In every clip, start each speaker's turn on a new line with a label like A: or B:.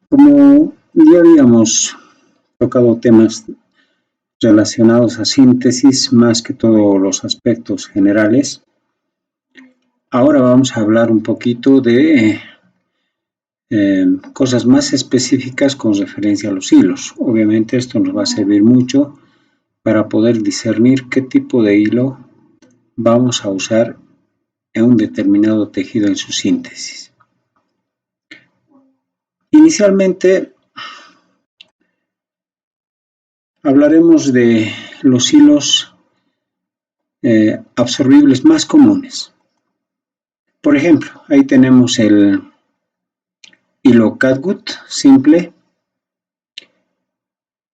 A: Como ya habíamos tocado temas relacionados a síntesis, más que todos los aspectos generales, ahora vamos a hablar un poquito de cosas más específicas con referencia a los hilos. Obviamente esto nos va a servir mucho para poder discernir qué tipo de hilo vamos a usar en un determinado tejido en su síntesis. Inicialmente hablaremos de los hilos absorbibles más comunes. Por ejemplo, ahí tenemos el hilo catgut simple.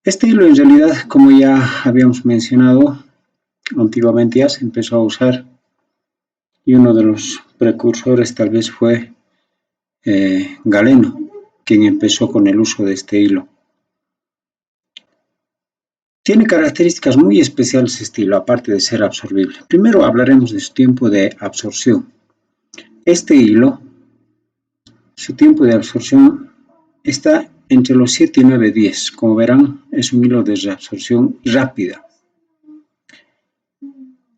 A: Este hilo en realidad, como ya habíamos mencionado, antiguamente ya se empezó a usar y uno de los precursores tal vez fue Galeno, quien empezó con el uso de este hilo. Tiene características muy especiales este hilo, aparte de ser absorbible. Primero hablaremos de su tiempo de absorción. Este hilo, su tiempo de absorción está entre los 7 y 9 días. Como verán, es un hilo de reabsorción rápida.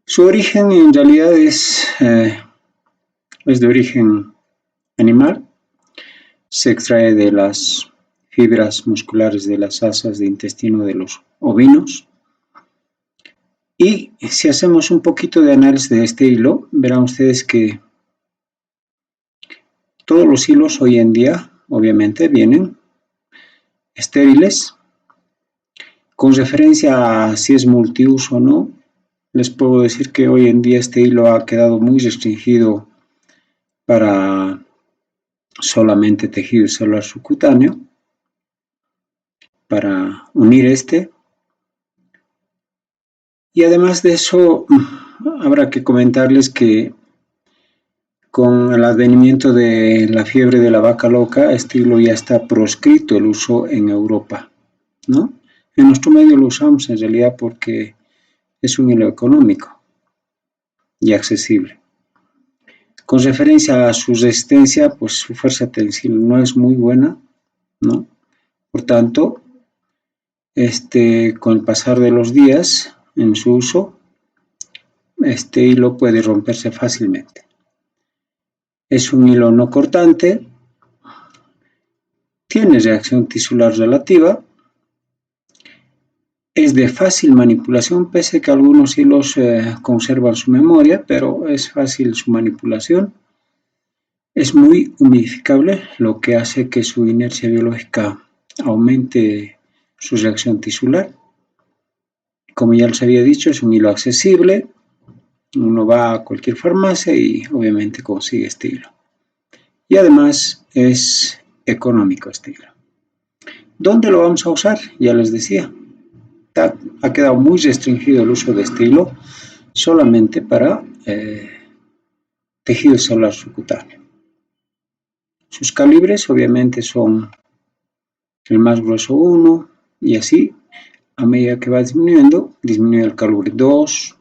A: Su origen en realidad es de origen animal. Se extrae de las fibras musculares de las asas de intestino de los ovinos. Y si hacemos un poquito de análisis de este hilo, verán ustedes que todos los hilos hoy en día, obviamente, vienen estériles. Con referencia a si es multiuso o no, les puedo decir que hoy en día este hilo ha quedado muy restringido para solamente tejido celular subcutáneo, para unir este. Y además de eso, habrá que comentarles que con el advenimiento de la fiebre de la vaca loca, este hilo ya está proscrito el uso en Europa, ¿no? En nuestro medio lo usamos en realidad porque es un hilo económico y accesible. Con referencia a su resistencia, pues su fuerza tensible no es muy buena, ¿no? Por tanto, con el pasar de los días en su uso, este hilo puede romperse fácilmente. Es un hilo no cortante, tiene reacción tisular relativa, es de fácil manipulación, pese a que algunos hilos conservan su memoria, pero es fácil su manipulación. Es muy humidificable, lo que hace que su inercia biológica aumente su reacción tisular. Como ya les había dicho, es un hilo accesible. Uno va a cualquier farmacia y obviamente consigue este hilo. Y además es económico este hilo. ¿Dónde lo vamos a usar? Ya les decía, ha quedado muy restringido el uso de este hilo solamente para tejido celular subcutáneo. Sus calibres obviamente son el más grueso 1 y así a medida que va disminuyendo, disminuye el calibre 2,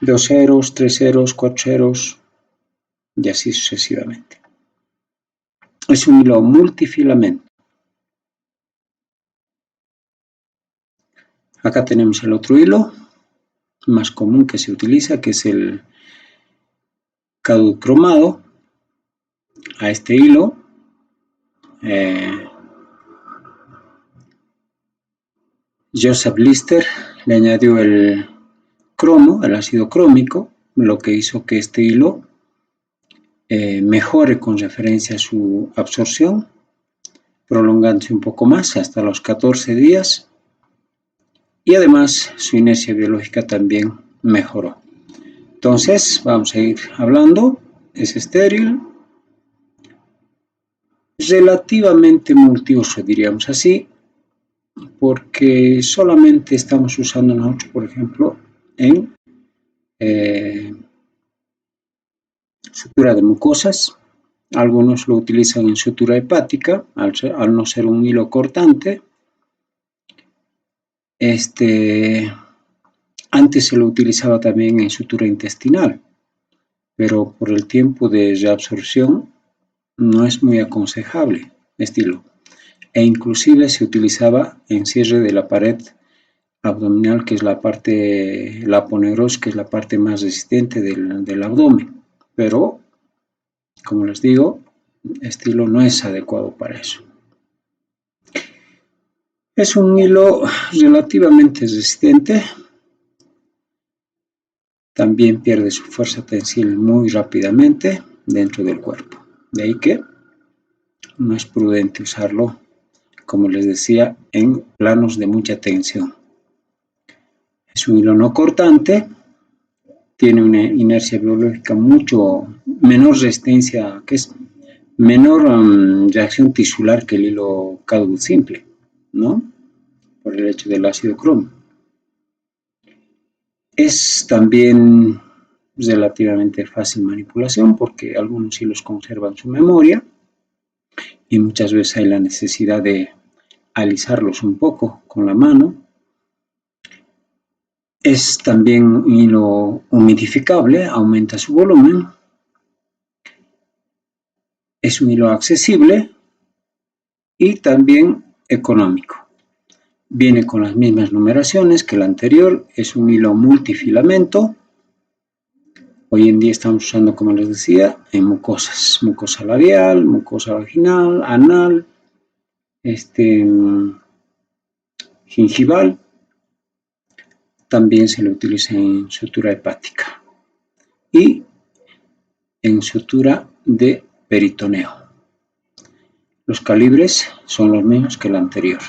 A: 2 ceros, 3 ceros, 4 ceros y así sucesivamente. Es un hilo multifilamento. Acá tenemos el otro hilo más común que se utiliza, que es el cromado. A este hilo Joseph Lister le añadió el cromo, el ácido crómico, lo que hizo que este hilo mejore con referencia a su absorción, prolongándose un poco más hasta los 14 días y además su inercia biológica también mejoró. Entonces vamos a ir hablando, es estéril, relativamente multiuso, diríamos así, porque solamente estamos usando nosotros, por ejemplo, en sutura de mucosas. Algunos lo utilizan en sutura hepática, al no ser un hilo cortante. Antes se lo utilizaba también en sutura intestinal, pero por el tiempo de reabsorción no es muy aconsejable estilo, e inclusive se utilizaba en cierre de la pared abdominal, que es la aponeurosis, que es la parte más resistente del abdomen, pero como les digo, estilo no es adecuado para eso. Es un hilo relativamente resistente, también pierde su fuerza tensil muy rápidamente dentro del cuerpo, de ahí que no es prudente usarlo, como les decía, en planos de mucha tensión. Es un hilo no cortante, tiene una inercia biológica mucho menor resistencia, que es menor reacción tisular que el hilo Cadwood simple, ¿no? Por el hecho del ácido cromo. Es también relativamente fácil manipulación porque algunos hilos conservan su memoria y muchas veces hay la necesidad de alisarlos un poco con la mano. Es también un hilo humidificable, aumenta su volumen. Es un hilo accesible y también económico. Viene con las mismas numeraciones que el anterior, es un hilo multifilamento. Hoy en día estamos usando, como les decía, en mucosas, mucosa labial, mucosa vaginal, anal, gingival. También se le utiliza en sutura hepática y en sutura de peritoneo. Los calibres son los mismos que el anterior.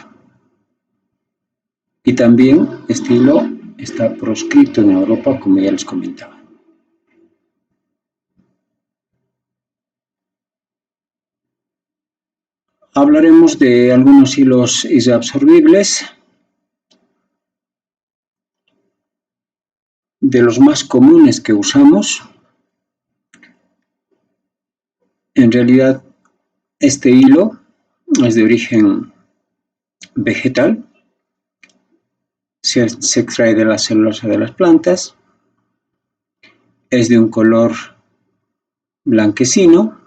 A: Y también este hilo está proscrito en Europa, como ya les comentaba. Hablaremos de algunos hilos isoabsorbibles. De los más comunes que usamos, en realidad este hilo es de origen vegetal, se extrae de la celulosa de las plantas, es de un color blanquecino,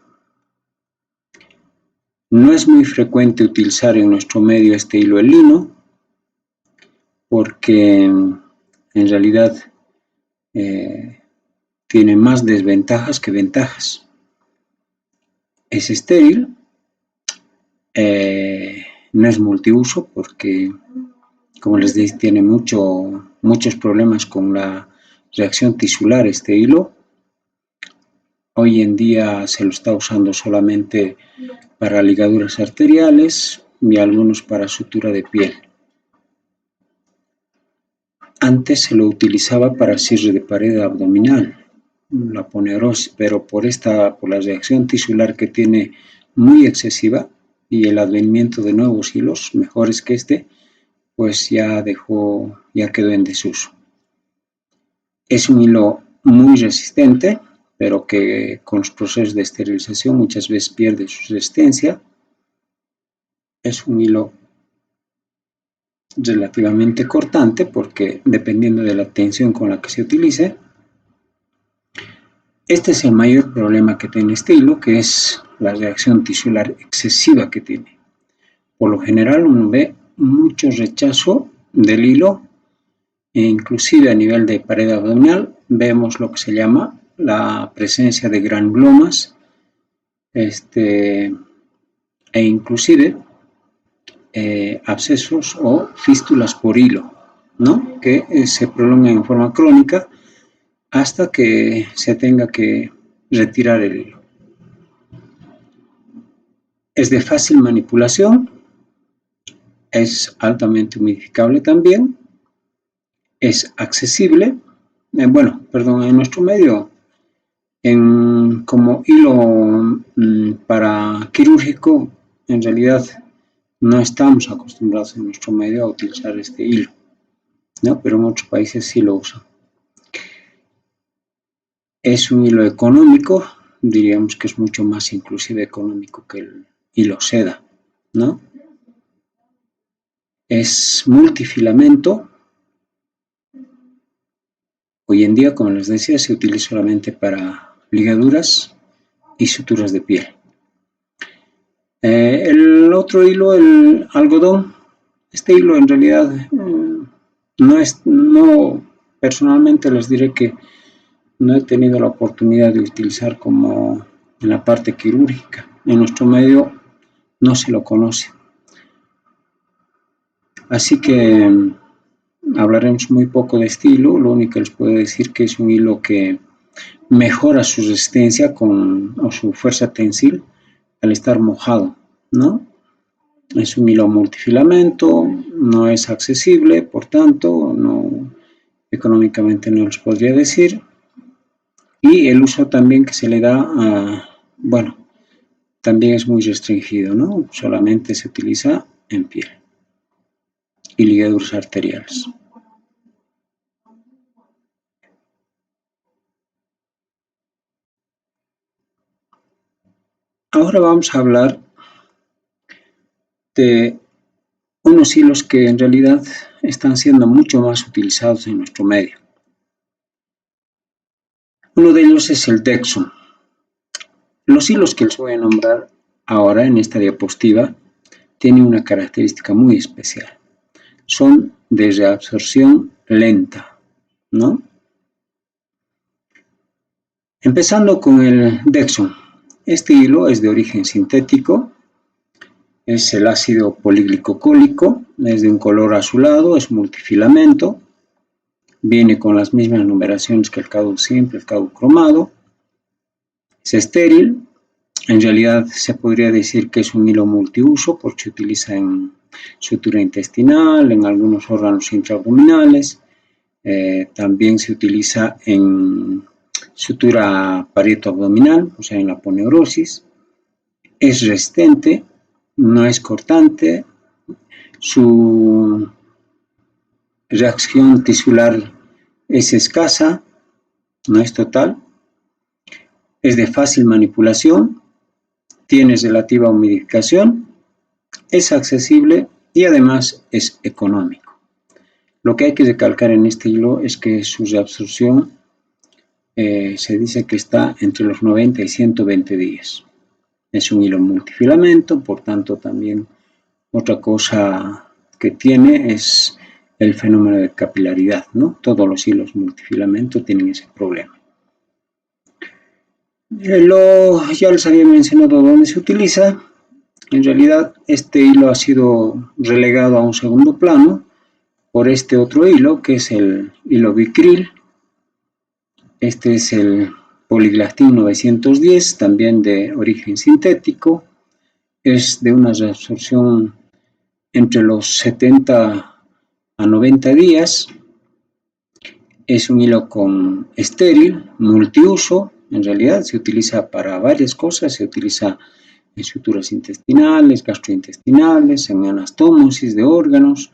A: no es muy frecuente utilizar en nuestro medio este hilo de lino, porque en realidad tiene más desventajas que ventajas. Es estéril, no es multiuso porque, como les dije, tiene muchos problemas con la reacción tisular este hilo. Hoy en día se lo está usando solamente para ligaduras arteriales y algunos para sutura de piel. Antes se lo utilizaba para cierre de pared abdominal, la aponeurosis, pero por la reacción tisular que tiene muy excesiva y el advenimiento de nuevos hilos mejores que este, pues ya quedó en desuso. Es un hilo muy resistente, pero que con los procesos de esterilización muchas veces pierde su resistencia. Es un hilo relativamente cortante porque dependiendo de la tensión con la que se utilice. Este es el mayor problema que tiene este hilo, que es la reacción tisular excesiva que tiene. Por lo general uno ve mucho rechazo del hilo e inclusive a nivel de pared abdominal vemos lo que se llama la presencia de granulomas e inclusive abscesos o fístulas por hilo, ¿no? Que se prolongan en forma crónica hasta que se tenga que retirar el hilo. Es de fácil manipulación, es altamente humidificable también, es accesible, en nuestro medio, como hilo para quirúrgico, en realidad no estamos acostumbrados en nuestro medio a utilizar este hilo, ¿no? Pero en otros países sí lo usan. Es un hilo económico, diríamos que es mucho más inclusive económico que el hilo seda, ¿no? Es multifilamento. Hoy en día, como les decía, se utiliza solamente para ligaduras y suturas de piel. El otro hilo, el algodón, este hilo en realidad no, personalmente les diré que no he tenido la oportunidad de utilizar como en la parte quirúrgica. En nuestro medio no se lo conoce. Así que hablaremos muy poco de este hilo. Lo único que les puedo decir que es un hilo que mejora su resistencia o su fuerza tensil al estar mojado, ¿no? Es un hilo multifilamento, no es accesible, por tanto, económicamente no les podría decir. Y el uso también que se le da bueno, también es muy restringido, ¿no? Solamente se utiliza en piel y ligaduras arteriales. Ahora vamos a hablar de unos hilos que en realidad están siendo mucho más utilizados en nuestro medio. Uno de ellos es el Dexon. Los hilos que les voy a nombrar ahora en esta diapositiva tienen una característica muy especial. Son de reabsorción lenta, ¿no? Empezando con el Dexon. Este hilo es de origen sintético, es el ácido poliglicocólico, es de un color azulado, es multifilamento, viene con las mismas numeraciones que el caudo simple, el caudo cromado, es estéril, en realidad se podría decir que es un hilo multiuso porque se utiliza en sutura intestinal, en algunos órganos intraabdominales, también se utiliza en sutura parieto-abdominal, o sea, en la aponeurosis. Es resistente, no es cortante, su reacción tisular es escasa, no es total, es de fácil manipulación, tiene relativa humidificación, es accesible y además es económico. Lo que hay que recalcar en este hilo es que su reabsorción se dice que está entre los 90 y 120 días. Es un hilo multifilamento, por tanto también otra cosa que tiene es el fenómeno de capilaridad, ¿no? Todos los hilos multifilamento tienen ese problema. Ya les había mencionado dónde se utiliza. En realidad este hilo ha sido relegado a un segundo plano por este otro hilo, que es el hilo Vicryl. Este es el Polyglastin 910, también de origen sintético. Es de una reabsorción entre los 70 a 90 días. Es un hilo con estéril, multiuso. En realidad se utiliza para varias cosas. Se utiliza en suturas intestinales, gastrointestinales, en anastomosis de órganos.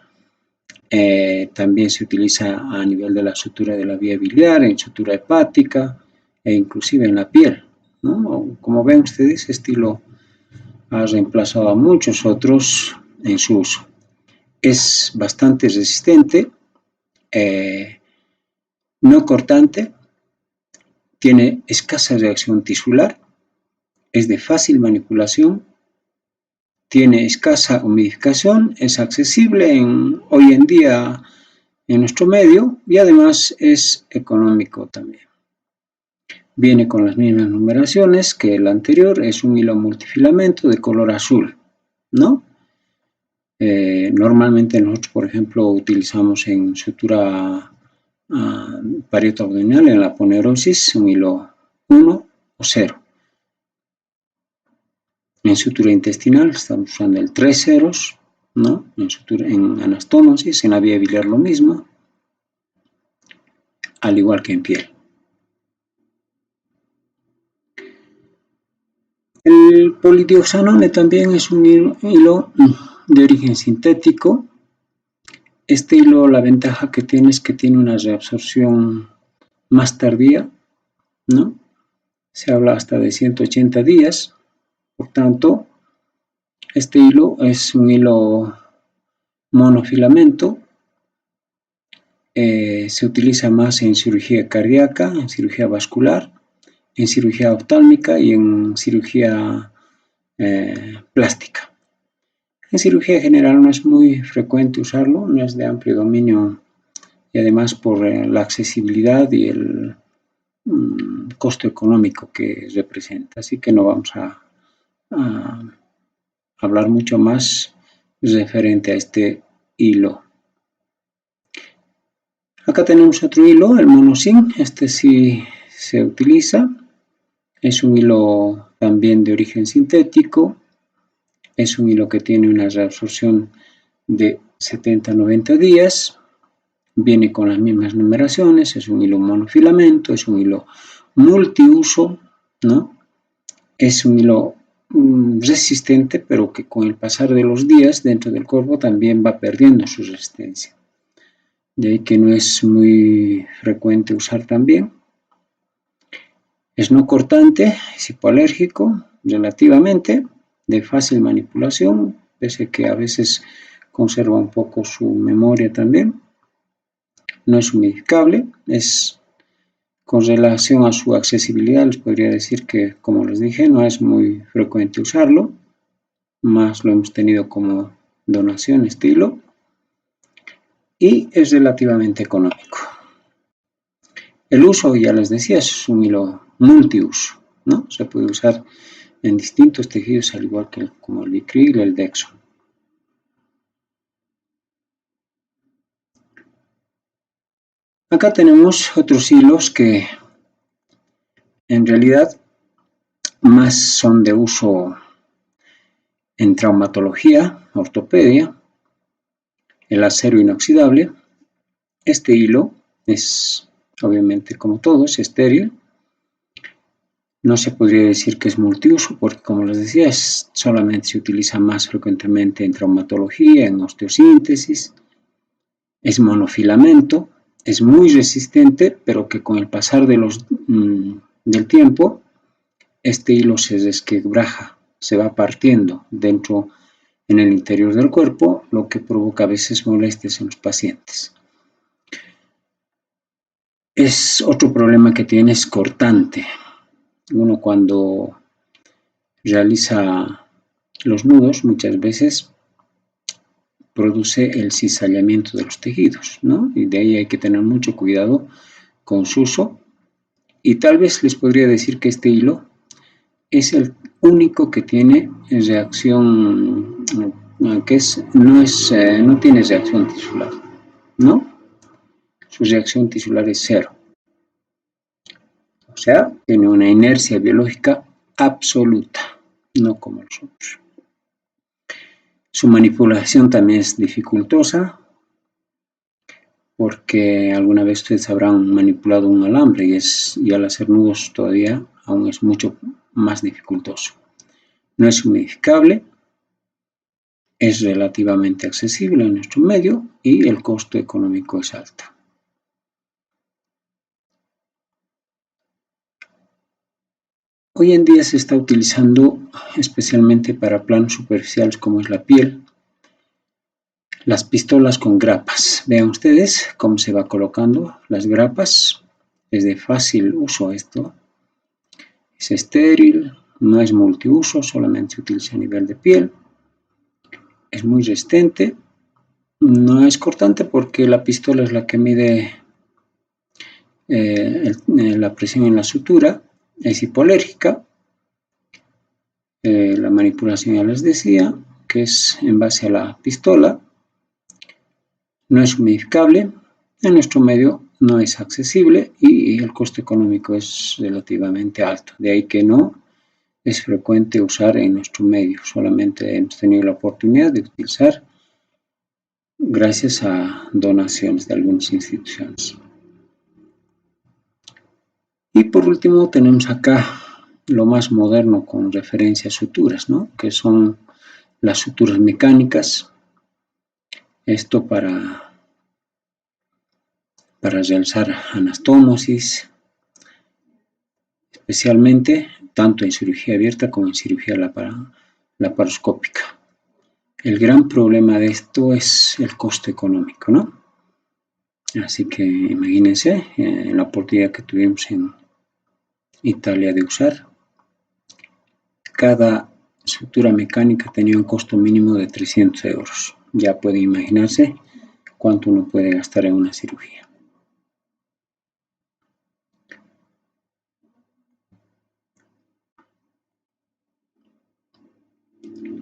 A: También se utiliza a nivel de la sutura de la vía biliar, en sutura hepática e inclusive en la piel, ¿no? Como ven ustedes, este hilo ha reemplazado a muchos otros en su uso. Es bastante resistente, no cortante, tiene escasa reacción tisular, es de fácil manipulación, tiene escasa humidificación, es accesible hoy en día en nuestro medio y además es económico también. Viene con las mismas numeraciones que el anterior, es un hilo multifilamento de color azul, ¿no? Normalmente nosotros, por ejemplo, utilizamos en sutura parieto-abdominal, en la aponeurosis, un hilo 1 o 0. En sutura intestinal estamos usando el 3 ceros, ¿no? En anastomosis, en la vía biliar lo mismo, al igual que en piel. El polidioxanone también es un hilo de origen sintético. Este hilo, la ventaja que tiene es que tiene una reabsorción más tardía, ¿no? Se habla hasta de 180 días. Por tanto, este hilo es un hilo monofilamento. Se utiliza más en cirugía cardíaca, en cirugía vascular, en cirugía oftálmica y en cirugía plástica. En cirugía general no es muy frecuente usarlo, no es de amplio dominio y además por la accesibilidad y el costo económico que representa. Así que no vamos a hablar mucho más referente a este hilo. Acá tenemos otro hilo, el monosin, este sí se utiliza, es un hilo también de origen sintético, es un hilo que tiene una reabsorción de 70 a 90 días, viene con las mismas numeraciones, es un hilo monofilamento, es un hilo multiuso, ¿no? Es un hilo resistente, pero que con el pasar de los días dentro del cuerpo también va perdiendo su resistencia. De ahí que no es muy frecuente usar también. Es no cortante, es hipoalérgico, relativamente, de fácil manipulación, pese que a veces conserva un poco su memoria también. No es humidificable, es con relación a su accesibilidad, les podría decir que, como les dije, no es muy frecuente usarlo, más lo hemos tenido como donación este hilo, y es relativamente económico. El uso, ya les decía, es un hilo multiuso, ¿no? Se puede usar en distintos tejidos, al igual que como el Vicryl y el Dexon. Acá tenemos otros hilos que en realidad más son de uso en traumatología, ortopedia, el acero inoxidable. Este hilo es, obviamente, como todo, es estéril. No se podría decir que es multiuso porque, como les decía, solamente se utiliza más frecuentemente en traumatología, en osteosíntesis. Es monofilamento, es muy resistente, pero que con el pasar del tiempo, este hilo se desquebraja, se va partiendo dentro en el interior del cuerpo, lo que provoca a veces molestias en los pacientes. Es otro problema que tiene, es cortante. Uno cuando realiza los nudos muchas veces produce el cizallamiento de los tejidos, ¿no? Y de ahí hay que tener mucho cuidado con su uso. Y tal vez les podría decir que este hilo es el único que tiene reacción, no tiene reacción tisular, ¿no? Su reacción tisular es cero. O sea, tiene una inercia biológica absoluta, no como los otros. Su manipulación también es dificultosa, porque alguna vez ustedes habrán manipulado un alambre y al hacer nudos todavía aún es mucho más dificultoso. No es humidificable, es relativamente accesible en nuestro medio y el costo económico es alto. Hoy en día se está utilizando especialmente para planos superficiales como es la piel, las pistolas con grapas. Vean ustedes cómo se va colocando las grapas. Es de fácil uso esto. Es estéril, no es multiuso, solamente se utiliza a nivel de piel. Es muy resistente. No es cortante porque la pistola es la que mide la presión en la sutura. Es hipoalérgica. La manipulación ya les decía que es en base a la pistola. No es humidificable, en nuestro medio no es accesible y el costo económico es relativamente alto. De ahí que no es frecuente usar en nuestro medio. Solamente hemos tenido la oportunidad de utilizar gracias a donaciones de algunas instituciones. Y por último tenemos acá lo más moderno con referencia a suturas, ¿no? Que son las suturas mecánicas. Esto para realizar anastomosis, especialmente tanto en cirugía abierta como en cirugía laparoscópica. El gran problema de esto es el costo económico, ¿no? Así que imagínense la oportunidad que tuvimos en Italia de usar. Cada sutura mecánica tenía un costo mínimo de 300 euros. Ya pueden imaginarse cuánto uno puede gastar en una cirugía.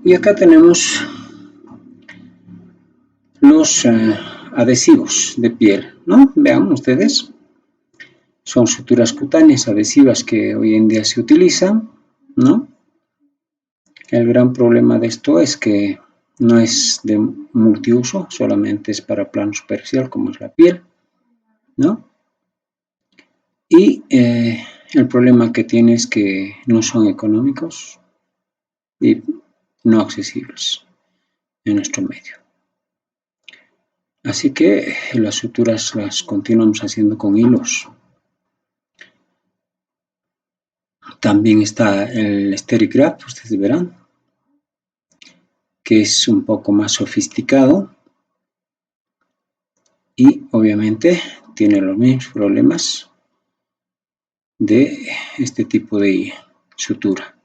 A: Y acá tenemos los adhesivos de piel, ¿no? Vean ustedes, son suturas cutáneas adhesivas que hoy en día se utilizan, ¿no? El gran problema de esto es que no es de multiuso, solamente es para plano superficial como es la piel, ¿no? Y el problema que tiene es que no son económicos y no accesibles en nuestro medio. Así que las suturas las continuamos haciendo con hilos. También está el Sterigraph, ustedes verán, que es un poco más sofisticado y obviamente tiene los mismos problemas de este tipo de sutura.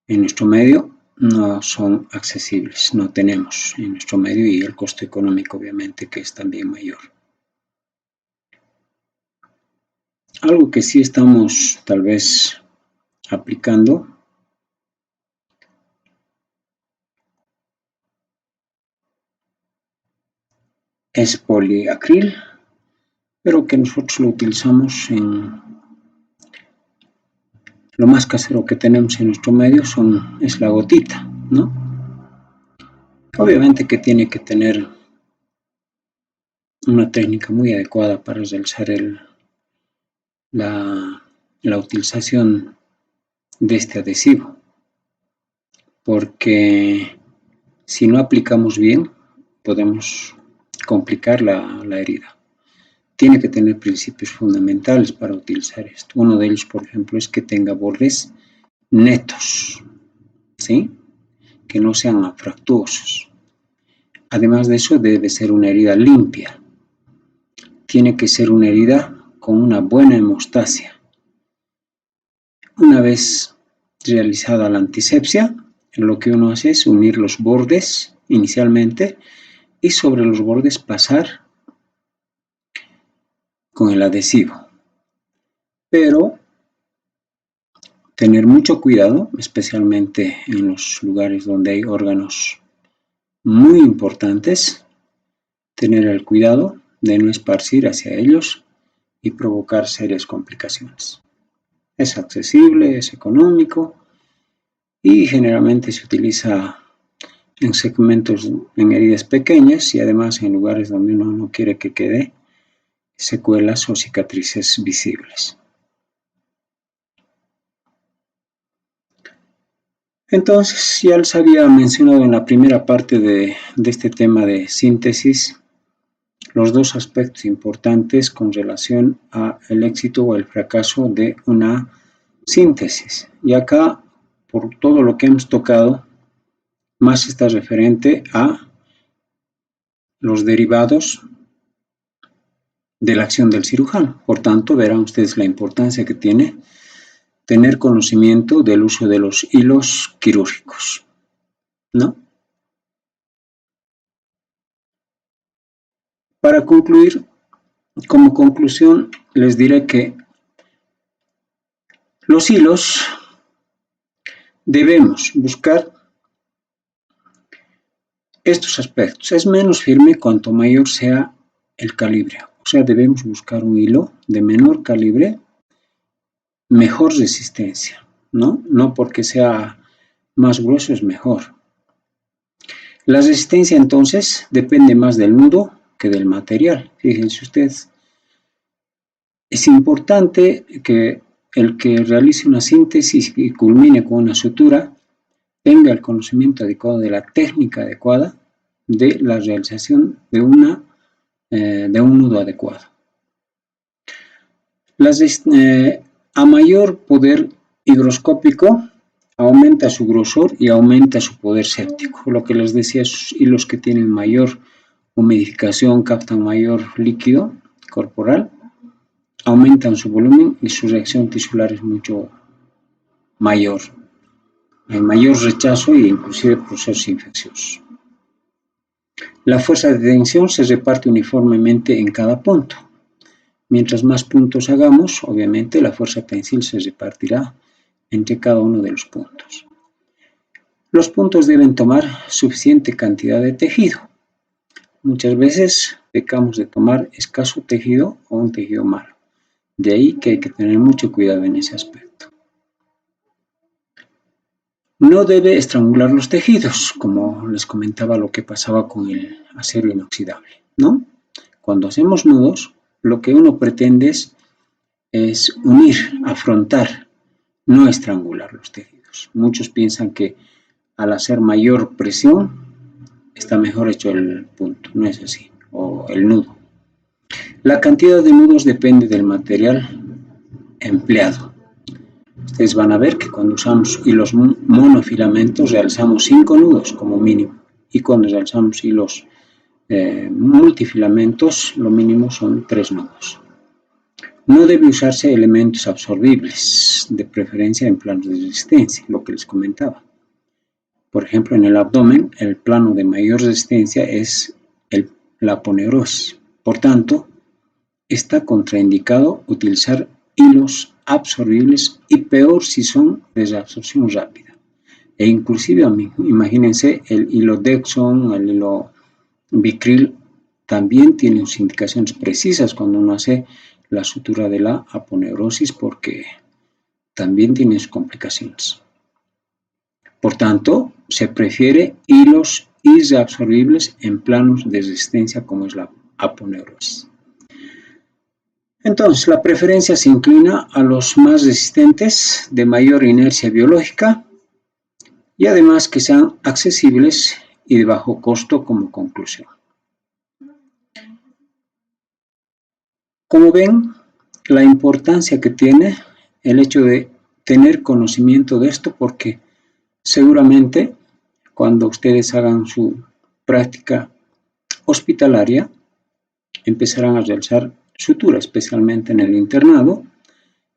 A: En nuestro medio no son accesibles, no tenemos en nuestro medio, y el costo económico obviamente que es también mayor. Algo que sí estamos tal vez aplicando es poliacril, pero que nosotros lo utilizamos en lo más casero que tenemos en nuestro medio es la gotita, ¿no? Obviamente que tiene que tener una técnica muy adecuada para realizar la utilización de este adhesivo, porque si no aplicamos bien podemos complicar la herida. Tiene que tener principios fundamentales para utilizar esto. Uno de ellos, por ejemplo, es que tenga bordes netos, ¿sí? Que no sean afractuosos. Además de eso, debe ser una herida limpia. Tiene que ser una herida con una buena hemostasia. Una vez realizada la antisepsia, lo que uno hace es unir los bordes inicialmente y sobre los bordes pasar con el adhesivo. Pero tener mucho cuidado, especialmente en los lugares donde hay órganos muy importantes, tener el cuidado de no esparcir hacia ellos y provocar serias complicaciones. Es accesible, es económico y generalmente se utiliza en segmentos, en heridas pequeñas y además en lugares donde uno no quiere que quede secuelas o cicatrices visibles. Entonces, ya les había mencionado en la primera parte de este tema de síntesis los dos aspectos importantes con relación al éxito o el fracaso de una síntesis. Y acá, por todo lo que hemos tocado, más está referente a los derivados de la acción del cirujano. Por tanto, verán ustedes la importancia que tiene tener conocimiento del uso de los hilos quirúrgicos, ¿no? Para concluir, como conclusión, les diré que los hilos debemos buscar estos aspectos. Es menos firme cuanto mayor sea el calibre. O sea, debemos buscar un hilo de menor calibre, mejor resistencia, ¿no? No porque sea más grueso es mejor. La resistencia entonces depende más del nudo que del material. Fíjense ustedes. Es importante que el que realice una síntesis y culmine con una sutura tenga el conocimiento adecuado de la técnica adecuada de la realización de un nudo adecuado. A mayor poder higroscópico aumenta su grosor y aumenta su poder séptico. Lo que les decía, esos hilos que tienen mayor humidificación captan mayor líquido corporal aumentan su volumen y su reacción tisular es mucho mayor. Hay mayor rechazo e inclusive procesos infecciosos. La fuerza de tensión se reparte uniformemente en cada punto. Mientras más puntos hagamos, obviamente la fuerza tensil se repartirá entre cada uno de los puntos. Los puntos deben tomar suficiente cantidad de tejido. Muchas veces pecamos de tomar escaso tejido o un tejido malo. De ahí que hay que tener mucho cuidado en ese aspecto. No debe estrangular los tejidos, como les comentaba lo que pasaba con el acero inoxidable, ¿no? Cuando hacemos nudos, lo que uno pretende es unir, afrontar, no estrangular los tejidos. Muchos piensan que al hacer mayor presión está mejor hecho el punto, no es así, o el nudo. La cantidad de nudos depende del material empleado. Ustedes van a ver que cuando usamos hilos monofilamentos realizamos 5 nudos como mínimo, y cuando realizamos hilos multifilamentos lo mínimo son 3 nudos. No debe usarse elementos absorbibles, de preferencia en planos de resistencia, lo que les comentaba. Por ejemplo, en el abdomen, el plano de mayor resistencia es la aponeurosis. Por tanto, está contraindicado utilizar hilos absorbibles y peor si son de reabsorción rápida. E inclusive, imagínense, el hilo Dexon, el hilo Vicryl, también tienen sus indicaciones precisas cuando uno hace la sutura de la aponeurosis porque también tiene sus complicaciones. Por tanto, se prefiere hilos irreabsorbibles en planos de resistencia como es la aponeurosis. Entonces, la preferencia se inclina a los más resistentes, de mayor inercia biológica y además que sean accesibles y de bajo costo como conclusión. Como ven, la importancia que tiene el hecho de tener conocimiento de esto, porque seguramente cuando ustedes hagan su práctica hospitalaria empezarán a realizar sutura, especialmente en el internado,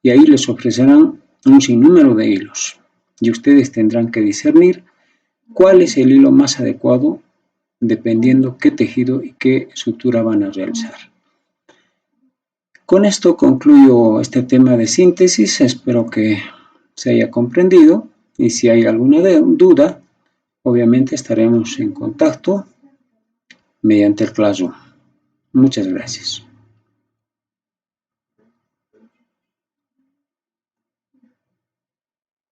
A: y ahí les ofrecerán un sinnúmero de hilos y ustedes tendrán que discernir cuál es el hilo más adecuado dependiendo qué tejido y qué sutura van a realizar. Con esto concluyo este tema de síntesis, espero que se haya comprendido y si hay alguna duda, obviamente estaremos en contacto mediante el Classroom. Muchas gracias.